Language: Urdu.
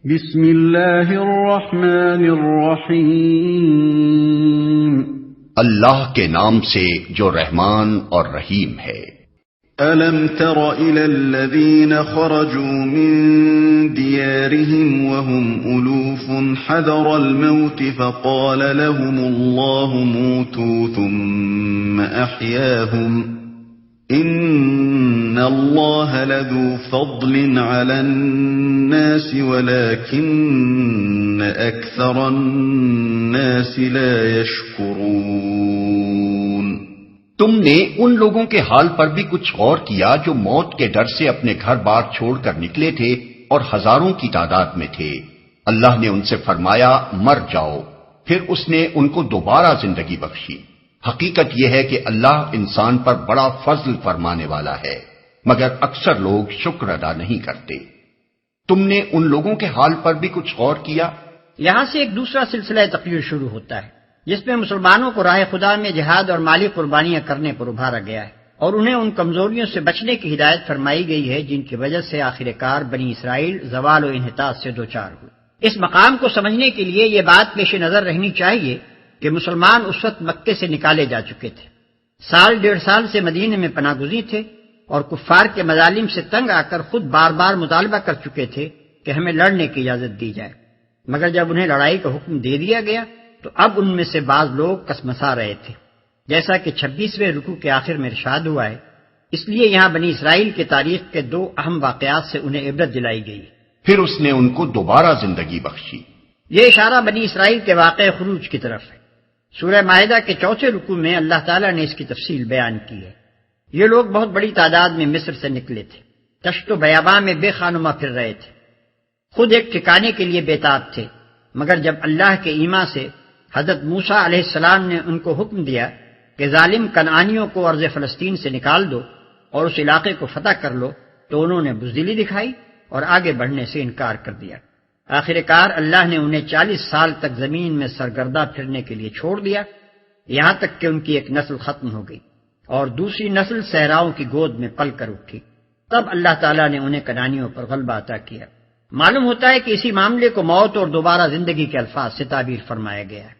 بسم اللہ الرحمن الرحیم، اللہ کے نام سے جو رحمان اور رحیم ہے۔ أَلَمْ تَرَ إِلَى الَّذِينَ خَرَجُوا مِن دِيَارِهِمْ وَهُمْ أُلُوفٌ حَذَرَ الْمَوْتِ فَقَالَ لَهُمُ اللَّهُ مُوتُوا ثُمَّ أَحْيَاهُمْ إِنَّ اللَّهَ لَذُو فَضْلٍ عَلَى النَّاسِ وَلَكِنَّ أَكْثَرَ النَّاسِ لَا يَشْكُرُونَ۔ تم نے ان لوگوں کے حال پر بھی کچھ غور کیا جو موت کے ڈر سے اپنے گھر بار چھوڑ کر نکلے تھے اور ہزاروں کی تعداد میں تھے۔ اللہ نے ان سے فرمایا مر جاؤ، پھر اس نے ان کو دوبارہ زندگی بخشی۔ حقیقت یہ ہے کہ اللہ انسان پر بڑا فضل فرمانے والا ہے، مگر اکثر لوگ شکر ادا نہیں کرتے۔ تم نے ان لوگوں کے حال پر بھی کچھ غور کیا؟ یہاں سے ایک دوسرا سلسلہ تقریر شروع ہوتا ہے جس میں مسلمانوں کو راہ خدا میں جہاد اور مالی قربانیاں کرنے پر ابھارا گیا ہے، اور انہیں ان کمزوریوں سے بچنے کی ہدایت فرمائی گئی ہے جن کی وجہ سے آخر کار بنی اسرائیل زوال و انحطاط سے دوچار ہوئے۔ اس مقام کو سمجھنے کے لیے یہ بات پیش نظر رہنی چاہیے کہ مسلمان اس وقت مکے سے نکالے جا چکے تھے، سال ڈیڑھ سال سے مدینے میں پناہ گزین تھے، اور کفار کے مظالم سے تنگ آ کر خود بار بار مطالبہ کر چکے تھے کہ ہمیں لڑنے کی اجازت دی جائے، مگر جب انہیں لڑائی کا حکم دے دیا گیا تو اب ان میں سے بعض لوگ کسمسا رہے تھے، جیسا کہ 26ویں رکوع کے آخر میں ارشاد ہوا ہے۔ اس لیے یہاں بنی اسرائیل کی تاریخ کے دو اہم واقعات سے انہیں عبرت دلائی گئی۔ پھر اس نے ان کو دوبارہ زندگی بخشی۔ یہ اشارہ بنی اسرائیل کے واقع خروج کی طرف ہے۔ سورہ مائدہ کے 4 رکوع میں اللہ تعالیٰ نے اس کی تفصیل بیان کی ہے۔ یہ لوگ بہت بڑی تعداد میں مصر سے نکلے تھے، دشت و بیاباں میں بے خانما پھر رہے تھے، خود ایک ٹھکانے کے لیے بے تاب تھے، مگر جب اللہ کے ایما سے حضرت موسیٰ علیہ السلام نے ان کو حکم دیا کہ ظالم کنعانیوں کو ارض فلسطین سے نکال دو اور اس علاقے کو فتح کر لو، تو انہوں نے بزدلی دکھائی اور آگے بڑھنے سے انکار کر دیا۔ آخر کار اللہ نے انہیں 40 سال تک زمین میں سرگردہ پھرنے کے لیے چھوڑ دیا، یہاں تک کہ ان کی ایک نسل ختم ہو گئی اور دوسری نسل صحراؤں کی گود میں پل کر اٹھی۔ تب اللہ تعالیٰ نے انہیں کنعانیوں پر غلبہ عطا کیا۔ معلوم ہوتا ہے کہ اسی معاملے کو موت اور دوبارہ زندگی کے الفاظ سے تعبیر فرمایا گیا ہے۔